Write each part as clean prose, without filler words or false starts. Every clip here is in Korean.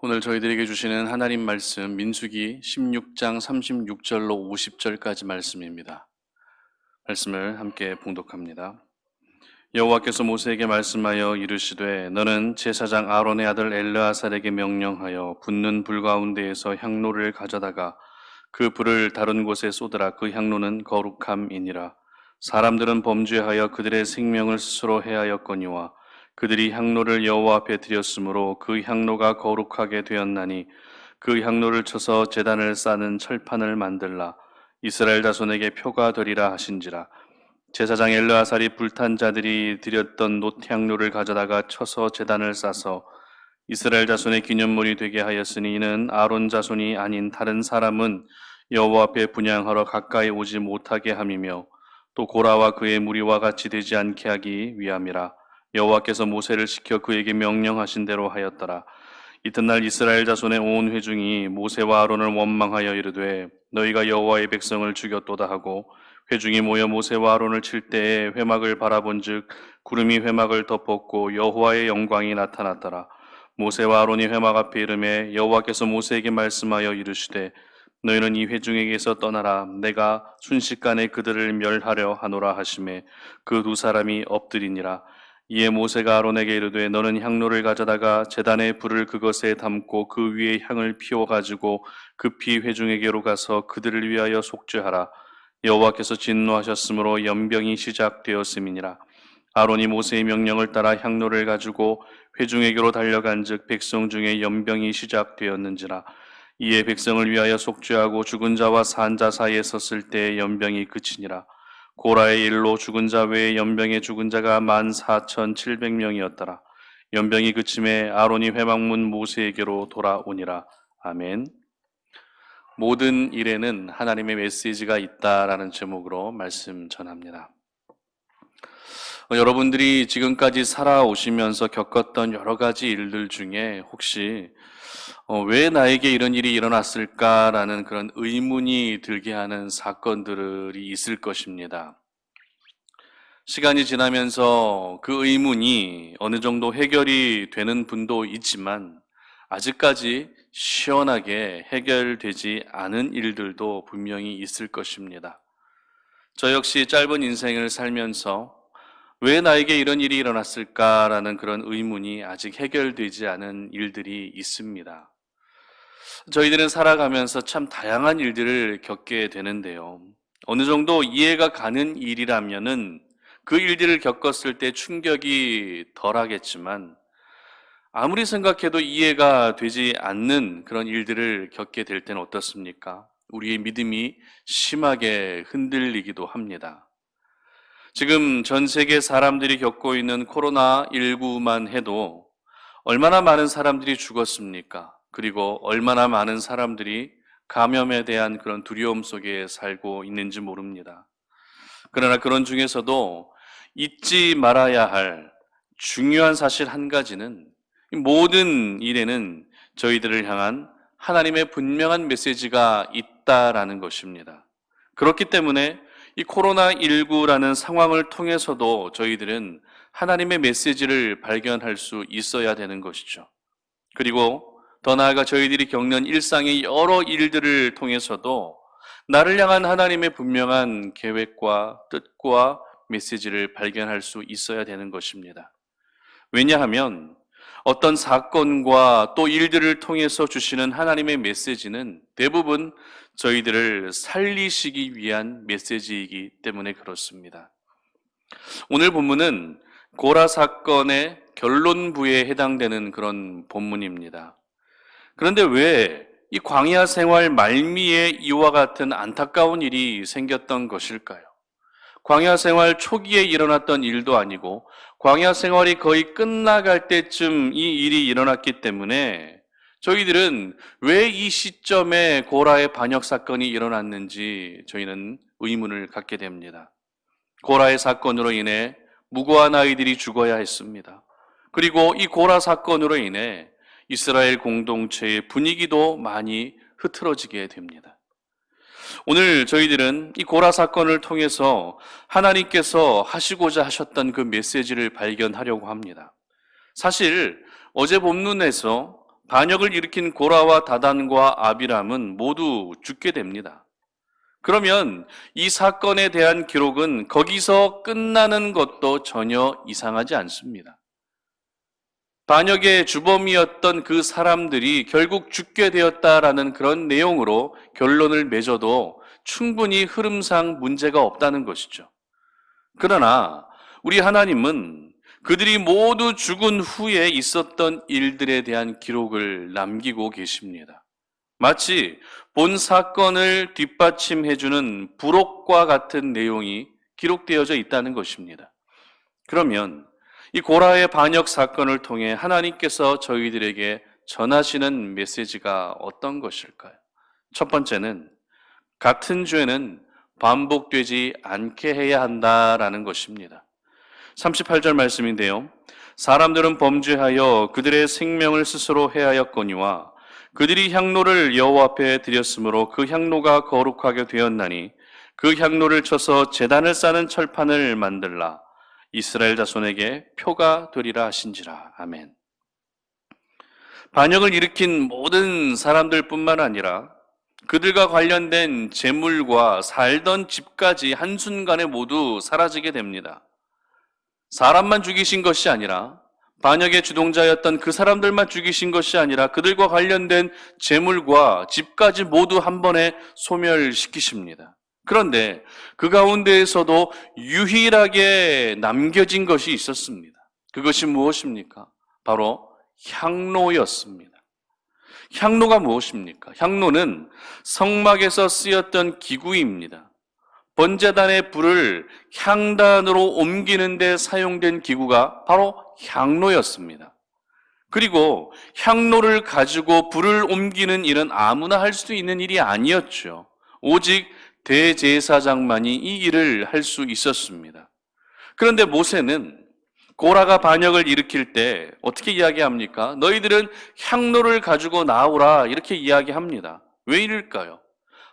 오늘 저희들에게 주시는 하나님 말씀 민수기 16장 36절로 50절까지 말씀입니다. 말씀을 함께 봉독합니다. 여호와께서 모세에게 말씀하여 이르시되 너는 제사장 아론의 아들 엘르아살에게 명령하여 붙는 불 가운데에서 향로를 가져다가 그 불을 다른 곳에 쏟으라. 그 향로는 거룩함이니라. 사람들은 범죄하여 그들의 생명을 스스로 해하였거니와 그들이 향로를 여호와 앞에 드렸으므로 그 향로가 거룩하게 되었나니 그 향로를 쳐서 제단을 쌓는 철판을 만들라. 이스라엘 자손에게 표가 되리라 하신지라. 제사장 엘르아살이 불탄 자들이 드렸던 놋향로를 가져다가 쳐서 제단을 싸서 이스라엘 자손의 기념물이 되게 하였으니 이는 아론 자손이 아닌 다른 사람은 여호와 앞에 분향하러 가까이 오지 못하게 함이며 또 고라와 그의 무리와 같이 되지 않게 하기 위함이라. 여호와께서 모세를 시켜 그에게 명령하신 대로 하였더라. 이튿날 이스라엘 자손의 온 회중이 모세와 아론을 원망하여 이르되 너희가 여호와의 백성을 죽였도다 하고 회중이 모여 모세와 아론을 칠 때에 회막을 바라본즉 구름이 회막을 덮었고 여호와의 영광이 나타났더라. 모세와 아론이 회막 앞에 이르매 여호와께서 모세에게 말씀하여 이르시되 너희는 이 회중에게서 떠나라. 내가 순식간에 그들을 멸하려 하노라 하시매 그 두 사람이 엎드리니라. 이에 모세가 아론에게 이르되 너는 향로를 가져다가 제단의 불을 그것에 담고 그 위에 향을 피워 가지고 급히 회중에게로 가서 그들을 위하여 속죄하라. 여호와께서 진노하셨으므로 연병이 시작되었음이니라. 아론이 모세의 명령을 따라 향로를 가지고 회중에게로 달려간즉 백성 중에 연병이 시작되었는지라. 이에 백성을 위하여 속죄하고 죽은 자와 산 자 사이에 섰을 때 연병이 그치니라. 고라의 일로 죽은 자 외에 연병에 죽은 자가 14,700명이었더라. 연병이 그침에 아론이 회막문 모세에게로 돌아오니라. 아멘. 모든 일에는 하나님의 메시지가 있다라는 제목으로 말씀 전합니다. 여러분들이 지금까지 살아오시면서 겪었던 여러 가지 일들 중에 혹시 왜 나에게 이런 일이 일어났을까라는 그런 의문이 들게 하는 사건들이 있을 것입니다. 시간이 지나면서 그 의문이 어느 정도 해결이 되는 분도 있지만 아직까지 시원하게 해결되지 않은 일들도 분명히 있을 것입니다. 저 역시 짧은 인생을 살면서 왜 나에게 이런 일이 일어났을까라는 그런 의문이 아직 해결되지 않은 일들이 있습니다. 저희들은 살아가면서 참 다양한 일들을 겪게 되는데요. 어느 정도 이해가 가는 일이라면은 그 일들을 겪었을 때 충격이 덜하겠지만 아무리 생각해도 이해가 되지 않는 그런 일들을 겪게 될 때는 어떻습니까? 우리의 믿음이 심하게 흔들리기도 합니다. 지금 전 세계 사람들이 겪고 있는 코로나19만 해도 얼마나 많은 사람들이 죽었습니까? 그리고 얼마나 많은 사람들이 감염에 대한 그런 두려움 속에 살고 있는지 모릅니다. 그러나 그런 중에서도 잊지 말아야 할 중요한 사실 한 가지는 모든 일에는 저희들을 향한 하나님의 분명한 메시지가 있다라는 것입니다. 그렇기 때문에 이 코로나19라는 상황을 통해서도 저희들은 하나님의 메시지를 발견할 수 있어야 되는 것이죠. 그리고 더 나아가 저희들이 겪는 일상의 여러 일들을 통해서도 나를 향한 하나님의 분명한 계획과 뜻과 메시지를 발견할 수 있어야 되는 것입니다. 왜냐하면 어떤 사건과 또 일들을 통해서 주시는 하나님의 메시지는 대부분 저희들을 살리시기 위한 메시지이기 때문에 그렇습니다. 오늘 본문은 고라 사건의 결론부에 해당되는 그런 본문입니다. 그런데 왜 이 광야 생활 말미에 이와 같은 안타까운 일이 생겼던 것일까요? 광야 생활 초기에 일어났던 일도 아니고 광야 생활이 거의 끝나갈 때쯤 이 일이 일어났기 때문에 저희들은 왜 이 시점에 고라의 반역 사건이 일어났는지 저희는 의문을 갖게 됩니다. 고라의 사건으로 인해 무고한 아이들이 죽어야 했습니다. 그리고 이 고라 사건으로 인해 이스라엘 공동체의 분위기도 많이 흐트러지게 됩니다. 오늘 저희들은 이 고라 사건을 통해서 하나님께서 하시고자 하셨던 그 메시지를 발견하려고 합니다. 사실 어제 본문에서 반역을 일으킨 고라와 다단과 아비람은 모두 죽게 됩니다. 그러면 이 사건에 대한 기록은 거기서 끝나는 것도 전혀 이상하지 않습니다. 반역의 주범이었던 그 사람들이 결국 죽게 되었다라는 그런 내용으로 결론을 맺어도 충분히 흐름상 문제가 없다는 것이죠. 그러나 우리 하나님은 그들이 모두 죽은 후에 있었던 일들에 대한 기록을 남기고 계십니다. 마치 본 사건을 뒷받침해주는 부록과 같은 내용이 기록되어져 있다는 것입니다. 그러면 이 고라의 반역 사건을 통해 하나님께서 저희들에게 전하시는 메시지가 어떤 것일까요? 첫 번째는 같은 죄는 반복되지 않게 해야 한다라는 것입니다. 38절 말씀인데요. 사람들은 범죄하여 그들의 생명을 스스로 해하였거니와 그들이 향로를 여호와 앞에 드렸으므로 그 향로가 거룩하게 되었나니 그 향로를 쳐서 제단을 쌓는 철판을 만들라. 이스라엘 자손에게 표가 되리라 하신지라. 아멘. 반역을 일으킨 모든 사람들뿐만 아니라 그들과 관련된 재물과 살던 집까지 한순간에 모두 사라지게 됩니다. 사람만 죽이신 것이 아니라 반역의 주동자였던 그 사람들만 죽이신 것이 아니라 그들과 관련된 재물과 집까지 모두 한 번에 소멸시키십니다. 그런데 그 가운데에서도 유일하게 남겨진 것이 있었습니다. 그것이 무엇입니까? 바로 향로였습니다. 향로가 무엇입니까? 향로는 성막에서 쓰였던 기구입니다. 번제단의 불을 향단으로 옮기는 데 사용된 기구가 바로 향로였습니다. 그리고 향로를 가지고 불을 옮기는 일은 아무나 할 수 있는 일이 아니었죠. 오직 대제사장만이 이 일을 할 수 있었습니다. 그런데 모세는 고라가 반역을 일으킬 때 어떻게 이야기합니까? 너희들은 향로를 가지고 나오라 이렇게 이야기합니다. 왜 이럴까요?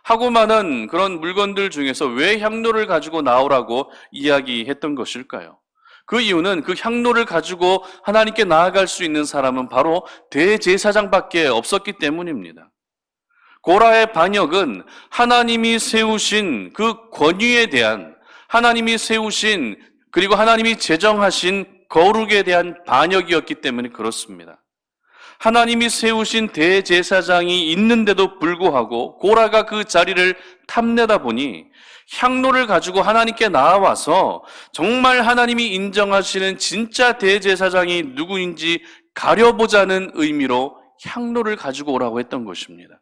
하고 많은 그런 물건들 중에서 왜 향로를 가지고 나오라고 이야기했던 것일까요? 그 이유는 그 향로를 가지고 하나님께 나아갈 수 있는 사람은 바로 대제사장밖에 없었기 때문입니다. 고라의 반역은 하나님이 세우신 그 권위에 대한, 하나님이 세우신 그리고 하나님이 제정하신 거룩에 대한 반역이었기 때문에 그렇습니다. 하나님이 세우신 대제사장이 있는데도 불구하고 고라가 그 자리를 탐내다 보니 향로를 가지고 하나님께 나와서 정말 하나님이 인정하시는 진짜 대제사장이 누구인지 가려보자는 의미로 향로를 가지고 오라고 했던 것입니다.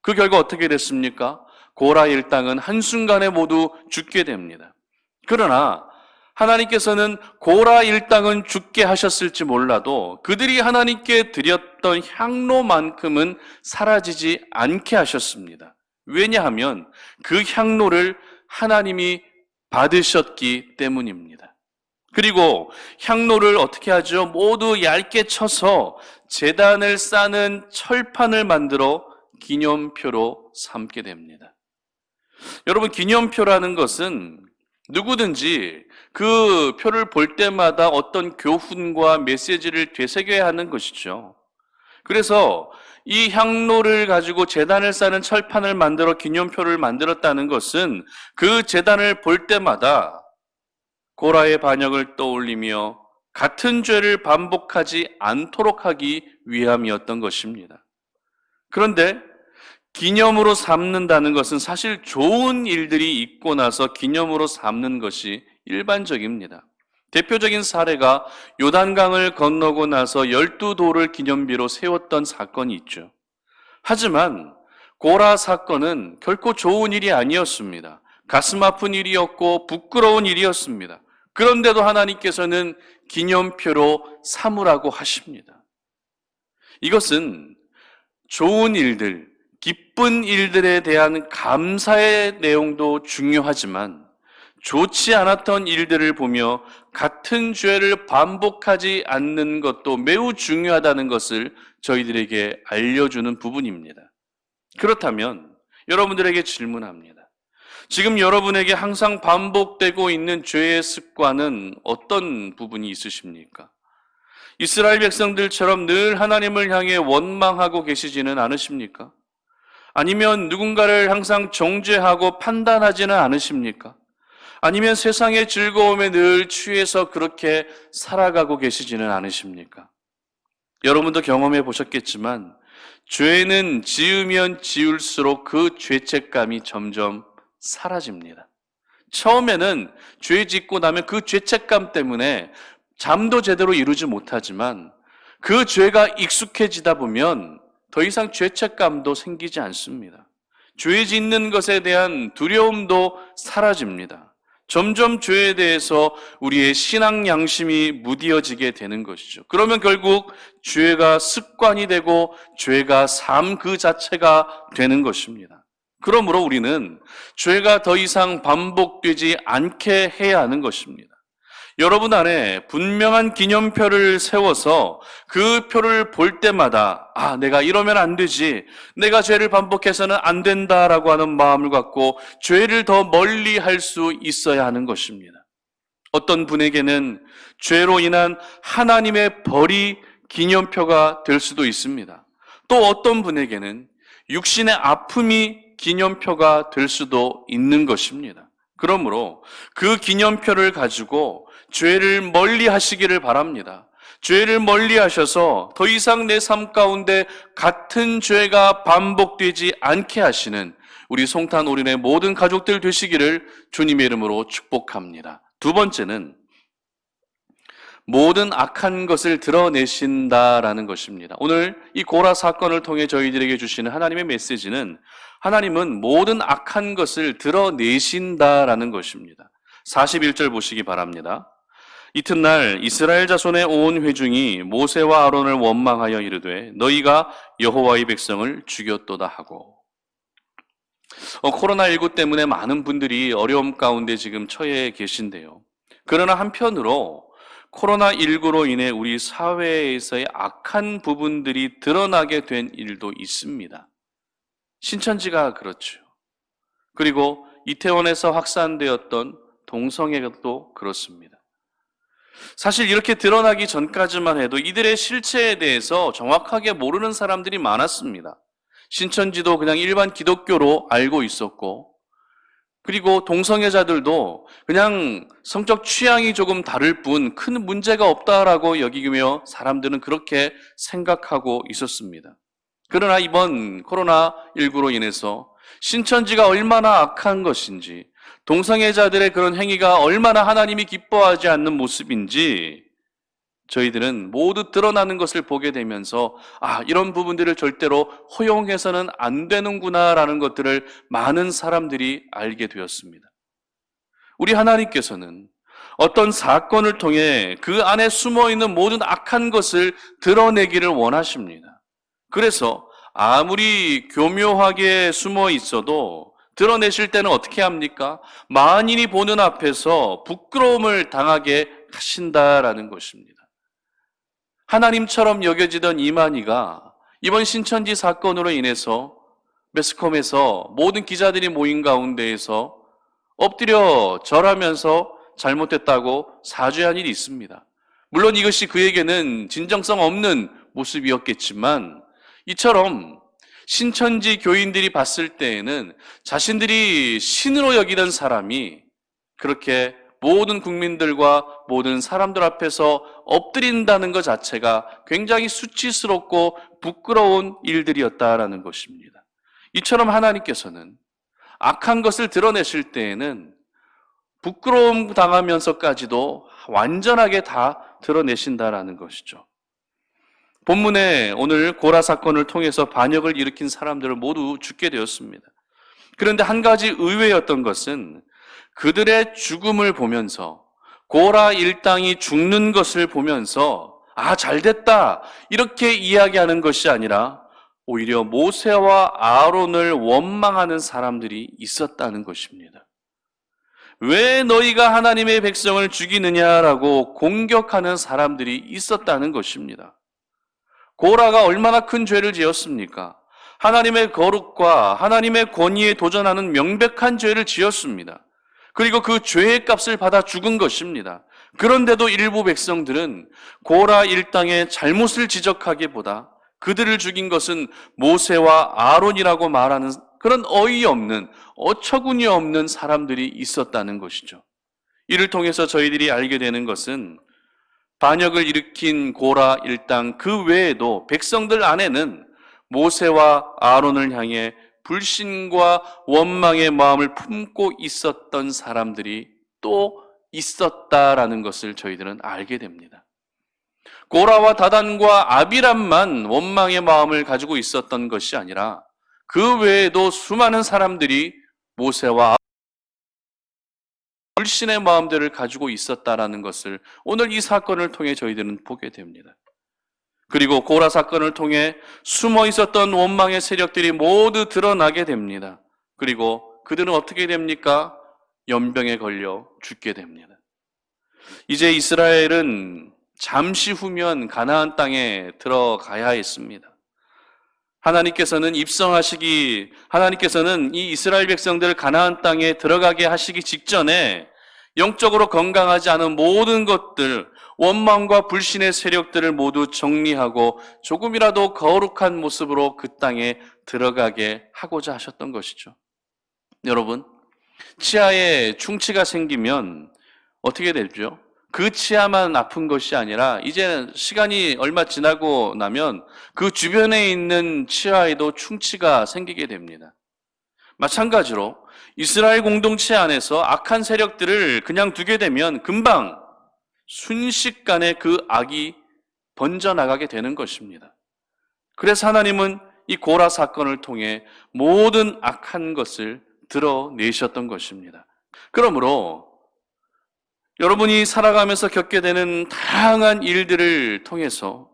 그 결과 어떻게 됐습니까? 고라 일당은 한순간에 모두 죽게 됩니다. 그러나 하나님께서는 고라 일당은 죽게 하셨을지 몰라도 그들이 하나님께 드렸던 향로만큼은 사라지지 않게 하셨습니다. 왜냐하면 그 향로를 하나님이 받으셨기 때문입니다. 그리고 향로를 어떻게 하죠? 모두 얇게 쳐서 제단을 싸는 철판을 만들어 기념표로 삼게 됩니다. 여러분, 기념표라는 것은 누구든지 그 표를 볼 때마다 어떤 교훈과 메시지를 되새겨야 하는 것이죠. 그래서 이 향로를 가지고 제단을 쌓는 철판을 만들어 기념표를 만들었다는 것은 그 제단을 볼 때마다 고라의 반역을 떠올리며 같은 죄를 반복하지 않도록 하기 위함이었던 것입니다. 그런데 기념으로 삼는다는 것은 사실 좋은 일들이 있고 나서 기념으로 삼는 것이 일반적입니다. 대표적인 사례가 요단강을 건너고 나서 12돌을 기념비로 세웠던 사건이 있죠. 하지만 고라 사건은 결코 좋은 일이 아니었습니다. 가슴 아픈 일이었고 부끄러운 일이었습니다. 그런데도 하나님께서는 기념표로 삼으라고 하십니다. 이것은 좋은 일들, 기쁜 일들에 대한 감사의 내용도 중요하지만 좋지 않았던 일들을 보며 같은 죄를 반복하지 않는 것도 매우 중요하다는 것을 저희들에게 알려주는 부분입니다. 그렇다면 여러분들에게 질문합니다. 지금 여러분에게 항상 반복되고 있는 죄의 습관은 어떤 부분이 있으십니까? 이스라엘 백성들처럼 늘 하나님을 향해 원망하고 계시지는 않으십니까? 아니면 누군가를 항상 정죄하고 판단하지는 않으십니까? 아니면 세상의 즐거움에 늘 취해서 그렇게 살아가고 계시지는 않으십니까? 여러분도 경험해 보셨겠지만 죄는 지으면 지을수록 그 죄책감이 점점 사라집니다. 처음에는 죄 짓고 나면 그 죄책감 때문에 잠도 제대로 이루지 못하지만 그 죄가 익숙해지다 보면 더 이상 죄책감도 생기지 않습니다. 죄 짓는 것에 대한 두려움도 사라집니다. 점점 죄에 대해서 우리의 신앙 양심이 무디어지게 되는 것이죠. 그러면 결국 죄가 습관이 되고 죄가 삶 그 자체가 되는 것입니다. 그러므로 우리는 죄가 더 이상 반복되지 않게 해야 하는 것입니다. 여러분 안에 분명한 기념표를 세워서 그 표를 볼 때마다 내가 이러면 안 되지, 내가 죄를 반복해서는 안 된다라고 하는 마음을 갖고 죄를 더 멀리 할 수 있어야 하는 것입니다. 어떤 분에게는 죄로 인한 하나님의 벌이 기념표가 될 수도 있습니다. 또 어떤 분에게는 육신의 아픔이 기념표가 될 수도 있는 것입니다. 그러므로 그 기념표를 가지고 죄를 멀리 하시기를 바랍니다. 죄를 멀리 하셔서 더 이상 내 삶 가운데 같은 죄가 반복되지 않게 하시는 우리 송탄 올인의 모든 가족들 되시기를 주님의 이름으로 축복합니다. 두 번째는 모든 악한 것을 드러내신다라는 것입니다. 오늘 이 고라 사건을 통해 저희들에게 주시는 하나님의 메시지는 하나님은 모든 악한 것을 드러내신다라는 것입니다. 41절 보시기 바랍니다. 이튿날 이스라엘 자손의 온 회중이 모세와 아론을 원망하여 이르되 너희가 여호와의 백성을 죽였도다 하고. 코로나19 때문에 많은 분들이 어려움 가운데 지금 처해 계신데요. 그러나 한편으로 코로나19로 인해 우리 사회에서의 악한 부분들이 드러나게 된 일도 있습니다. 신천지가 그렇죠. 그리고 이태원에서 확산되었던 동성애도 그렇습니다. 사실 이렇게 드러나기 전까지만 해도 이들의 실체에 대해서 정확하게 모르는 사람들이 많았습니다. 신천지도 그냥 일반 기독교로 알고 있었고, 그리고 동성애자들도 그냥 성적 취향이 조금 다를 뿐 큰 문제가 없다라고 여기며 사람들은 그렇게 생각하고 있었습니다. 그러나 이번 코로나19로 인해서 신천지가 얼마나 악한 것인지, 동성애자들의 그런 행위가 얼마나 하나님이 기뻐하지 않는 모습인지 저희들은 모두 드러나는 것을 보게 되면서 이런 부분들을 절대로 허용해서는 안 되는구나라는 것들을 많은 사람들이 알게 되었습니다. 우리 하나님께서는 어떤 사건을 통해 그 안에 숨어있는 모든 악한 것을 드러내기를 원하십니다. 그래서 아무리 교묘하게 숨어 있어도 드러내실 때는 어떻게 합니까? 만인이 보는 앞에서 부끄러움을 당하게 하신다라는 것입니다. 하나님처럼 여겨지던 이만희가 이번 신천지 사건으로 인해서 매스컴에서 모든 기자들이 모인 가운데에서 엎드려 절하면서 잘못됐다고 사죄한 일이 있습니다. 물론 이것이 그에게는 진정성 없는 모습이었겠지만 이처럼 신천지 교인들이 봤을 때에는 자신들이 신으로 여기던 사람이 그렇게 모든 국민들과 모든 사람들 앞에서 엎드린다는 것 자체가 굉장히 수치스럽고 부끄러운 일들이었다라는 것입니다. 이처럼 하나님께서는 악한 것을 드러내실 때에는 부끄러움 당하면서까지도 완전하게 다 드러내신다라는 것이죠. 본문에 오늘 고라 사건을 통해서 반역을 일으킨 사람들을 모두 죽게 되었습니다. 그런데 한 가지 의외였던 것은 그들의 죽음을 보면서 고라 일당이 죽는 것을 보면서 잘됐다 이렇게 이야기하는 것이 아니라 오히려 모세와 아론을 원망하는 사람들이 있었다는 것입니다. 왜 너희가 하나님의 백성을 죽이느냐라고 공격하는 사람들이 있었다는 것입니다. 고라가 얼마나 큰 죄를 지었습니까? 하나님의 거룩과 하나님의 권위에 도전하는 명백한 죄를 지었습니다. 그리고 그 죄의 값을 받아 죽은 것입니다. 그런데도 일부 백성들은 고라 일당의 잘못을 지적하기보다 그들을 죽인 것은 모세와 아론이라고 말하는 그런 어이없는, 어처구니 없는 사람들이 있었다는 것이죠. 이를 통해서 저희들이 알게 되는 것은 반역을 일으킨 고라 일당 그 외에도 백성들 안에는 모세와 아론을 향해 불신과 원망의 마음을 품고 있었던 사람들이 또 있었다라는 것을 저희들은 알게 됩니다. 고라와 다단과 아비람만 원망의 마음을 가지고 있었던 것이 아니라 그 외에도 수많은 사람들이 모세와 불신의 마음들을 가지고 있었다라는 것을 오늘 이 사건을 통해 저희들은 보게 됩니다. 그리고 고라 사건을 통해 숨어 있었던 원망의 세력들이 모두 드러나게 됩니다. 그리고 그들은 어떻게 됩니까? 연병에 걸려 죽게 됩니다. 이제 이스라엘은 잠시 후면 가나안 땅에 들어가야 했습니다. 하나님께서는 이 이스라엘 백성들을 가나안 땅에 들어가게 하시기 직전에 영적으로 건강하지 않은 모든 것들, 원망과 불신의 세력들을 모두 정리하고 조금이라도 거룩한 모습으로 그 땅에 들어가게 하고자 하셨던 것이죠. 여러분, 치아에 충치가 생기면 어떻게 되죠? 그 치아만 아픈 것이 아니라 이제 시간이 얼마 지나고 나면 그 주변에 있는 치아에도 충치가 생기게 됩니다. 마찬가지로 이스라엘 공동체 안에서 악한 세력들을 그냥 두게 되면 금방 순식간에 그 악이 번져나가게 되는 것입니다. 그래서 하나님은 이 고라 사건을 통해 모든 악한 것을 드러내셨던 것입니다. 그러므로 여러분이 살아가면서 겪게 되는 다양한 일들을 통해서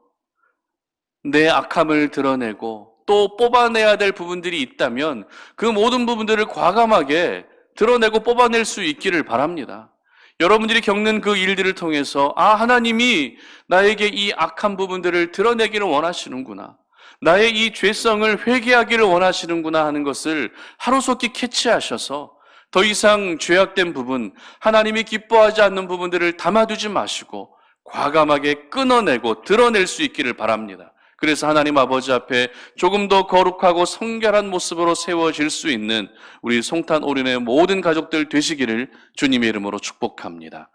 내 악함을 드러내고 또 뽑아내야 될 부분들이 있다면 그 모든 부분들을 과감하게 드러내고 뽑아낼 수 있기를 바랍니다. 여러분들이 겪는 그 일들을 통해서 하나님이 나에게 이 악한 부분들을 드러내기를 원하시는구나, 나의 이 죄성을 회개하기를 원하시는구나 하는 것을 하루속히 캐치하셔서 더 이상 죄악된 부분, 하나님이 기뻐하지 않는 부분들을 담아두지 마시고 과감하게 끊어내고 드러낼 수 있기를 바랍니다. 그래서 하나님 아버지 앞에 조금 더 거룩하고 성결한 모습으로 세워질 수 있는 우리 송탄 오륜의 모든 가족들 되시기를 주님의 이름으로 축복합니다.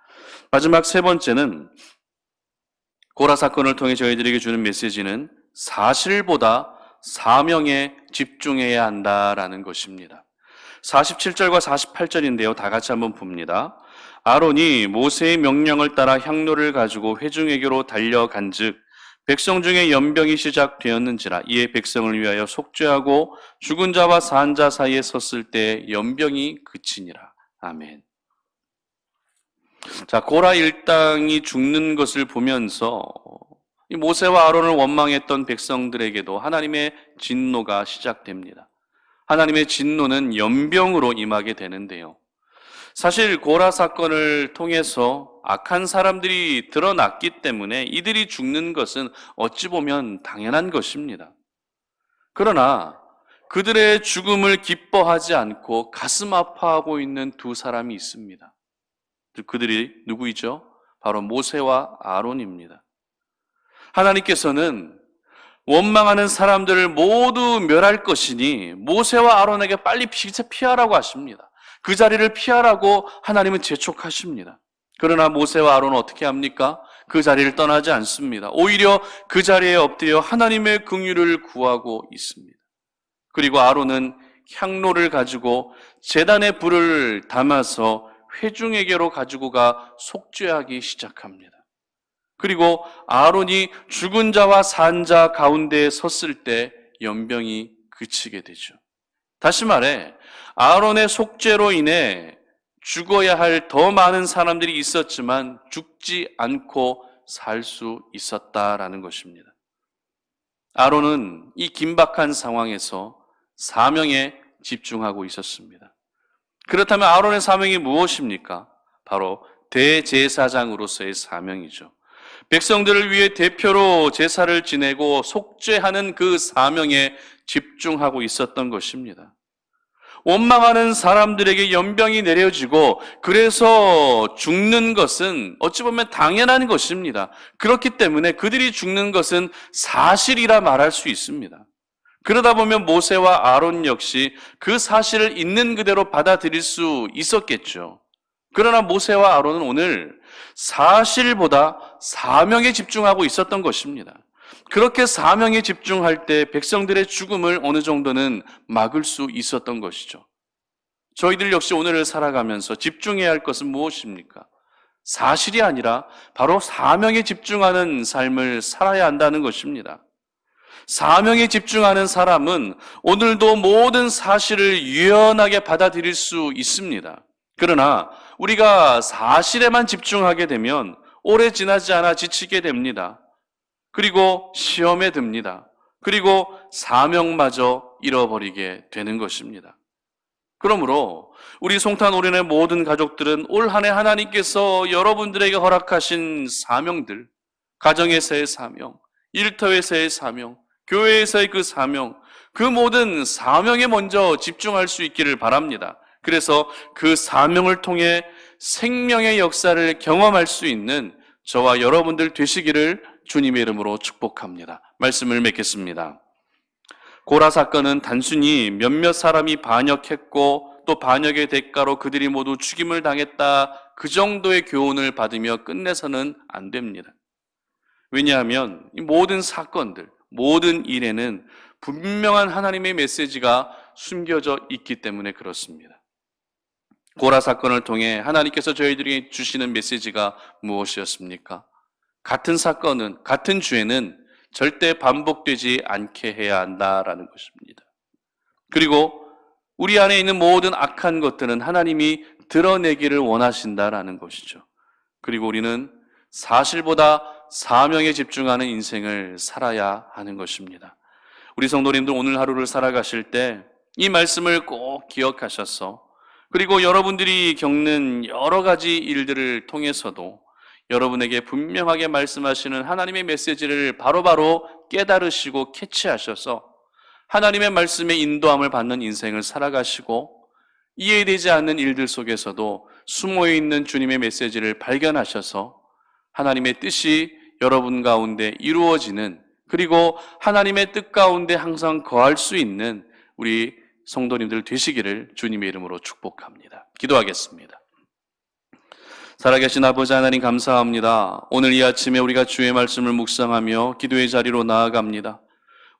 마지막 세 번째는 고라 사건을 통해 저희들에게 주는 메시지는 사실보다 사명에 집중해야 한다라는 것입니다. 47절과 48절인데요. 다 같이 한번 봅니다. 아론이 모세의 명령을 따라 향로를 가지고 회중에게로 달려간즉 백성 중에 연병이 시작되었는지라. 이에 백성을 위하여 속죄하고 죽은 자와 산 자 사이에 섰을 때 연병이 그치니라. 아멘. 자, 고라 일당이 죽는 것을 보면서 이 모세와 아론을 원망했던 백성들에게도 하나님의 진노가 시작됩니다. 하나님의 진노는 연병으로 임하게 되는데요. 사실 고라 사건을 통해서 악한 사람들이 드러났기 때문에 이들이 죽는 것은 어찌 보면 당연한 것입니다. 그러나 그들의 죽음을 기뻐하지 않고 가슴 아파하고 있는 두 사람이 있습니다. 그들이 누구이죠? 바로 모세와 아론입니다. 하나님께서는 원망하는 사람들을 모두 멸할 것이니 모세와 아론에게 빨리 피하라고 하십니다. 그 자리를 피하라고 하나님은 재촉하십니다. 그러나 모세와 아론은 어떻게 합니까? 그 자리를 떠나지 않습니다. 오히려 그 자리에 엎드려 하나님의 긍휼을 구하고 있습니다. 그리고 아론은 향로를 가지고 제단에 불을 담아서 회중에게로 가지고 가 속죄하기 시작합니다. 그리고 아론이 죽은 자와 산 자 가운데에 섰을 때 연병이 그치게 되죠. 다시 말해 아론의 속죄로 인해 죽어야 할 더 많은 사람들이 있었지만 죽지 않고 살 수 있었다라는 것입니다. 아론은 이 긴박한 상황에서 사명에 집중하고 있었습니다. 그렇다면 아론의 사명이 무엇입니까? 바로 대제사장으로서의 사명이죠. 백성들을 위해 대표로 제사를 지내고 속죄하는 그 사명에 집중하고 있었던 것입니다. 원망하는 사람들에게 연병이 내려지고 그래서 죽는 것은 어찌 보면 당연한 것입니다. 그렇기 때문에 그들이 죽는 것은 사실이라 말할 수 있습니다. 그러다 보면 모세와 아론 역시 그 사실을 있는 그대로 받아들일 수 있었겠죠. 그러나 모세와 아론은 오늘 사실보다 사명에 집중하고 있었던 것입니다. 그렇게 사명에 집중할 때 백성들의 죽음을 어느 정도는 막을 수 있었던 것이죠. 저희들 역시 오늘을 살아가면서 집중해야 할 것은 무엇입니까? 사실이 아니라 바로 사명에 집중하는 삶을 살아야 한다는 것입니다. 사명에 집중하는 사람은 오늘도 모든 사실을 유연하게 받아들일 수 있습니다. 그러나 우리가 사실에만 집중하게 되면 오래 지나지 않아 지치게 됩니다. 그리고 시험에 듭니다. 그리고 사명마저 잃어버리게 되는 것입니다. 그러므로 우리 송탄오륜의 모든 가족들은 올 한 해 하나님께서 여러분들에게 허락하신 사명들, 가정에서의 사명, 일터에서의 사명, 교회에서의 그 사명, 그 모든 사명에 먼저 집중할 수 있기를 바랍니다. 그래서 그 사명을 통해 생명의 역사를 경험할 수 있는 저와 여러분들 되시기를 주님의 이름으로 축복합니다. 말씀을 맺겠습니다. 고라 사건은 단순히 몇몇 사람이 반역했고 또 반역의 대가로 그들이 모두 죽임을 당했다, 그 정도의 교훈을 받으며 끝내서는 안 됩니다. 왜냐하면 이 모든 사건들, 모든 일에는 분명한 하나님의 메시지가 숨겨져 있기 때문에 그렇습니다. 고라 사건을 통해 하나님께서 저희들에게 주시는 메시지가 무엇이었습니까? 같은 사건은, 같은 죄는 절대 반복되지 않게 해야 한다라는 것입니다. 그리고 우리 안에 있는 모든 악한 것들은 하나님이 드러내기를 원하신다라는 것이죠. 그리고 우리는 사실보다 사명에 집중하는 인생을 살아야 하는 것입니다. 우리 성도님들 오늘 하루를 살아가실 때 이 말씀을 꼭 기억하셔서, 그리고 여러분들이 겪는 여러 가지 일들을 통해서도 여러분에게 분명하게 말씀하시는 하나님의 메시지를 바로바로 깨달으시고 캐치하셔서 하나님의 말씀의 인도함을 받는 인생을 살아가시고, 이해되지 않는 일들 속에서도 숨어있는 주님의 메시지를 발견하셔서 하나님의 뜻이 여러분 가운데 이루어지는, 그리고 하나님의 뜻 가운데 항상 거할 수 있는 우리 성도님들 되시기를 주님의 이름으로 축복합니다. 기도하겠습니다. 살아계신 아버지 하나님 감사합니다. 오늘 이 아침에 우리가 주의 말씀을 묵상하며 기도의 자리로 나아갑니다.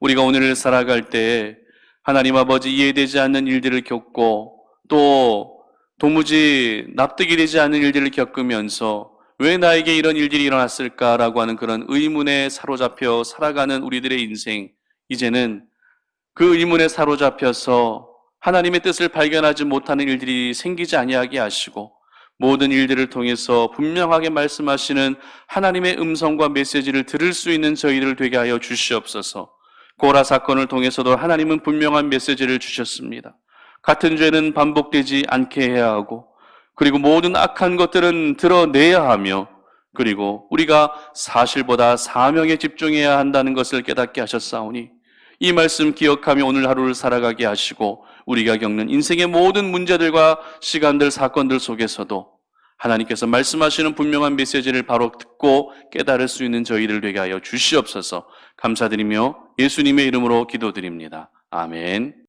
우리가 오늘을 살아갈 때에 하나님 아버지 이해되지 않는 일들을 겪고 또 도무지 납득이 되지 않는 일들을 겪으면서 왜 나에게 이런 일들이 일어났을까라고 하는 그런 의문에 사로잡혀 살아가는 우리들의 인생, 이제는 그 의문에 사로잡혀서 하나님의 뜻을 발견하지 못하는 일들이 생기지 아니하게 하시고 모든 일들을 통해서 분명하게 말씀하시는 하나님의 음성과 메시지를 들을 수 있는 저희들 되게 하여 주시옵소서. 고라 사건을 통해서도 하나님은 분명한 메시지를 주셨습니다. 같은 죄는 반복되지 않게 해야 하고, 그리고 모든 악한 것들은 드러내야 하며, 그리고 우리가 사실보다 사명에 집중해야 한다는 것을 깨닫게 하셨사오니 이 말씀 기억하며 오늘 하루를 살아가게 하시고, 우리가 겪는 인생의 모든 문제들과 시간들, 사건들 속에서도 하나님께서 말씀하시는 분명한 메시지를 바로 듣고 깨달을 수 있는 저희들 되게 하여 주시옵소서. 감사드리며 예수님의 이름으로 기도드립니다. 아멘.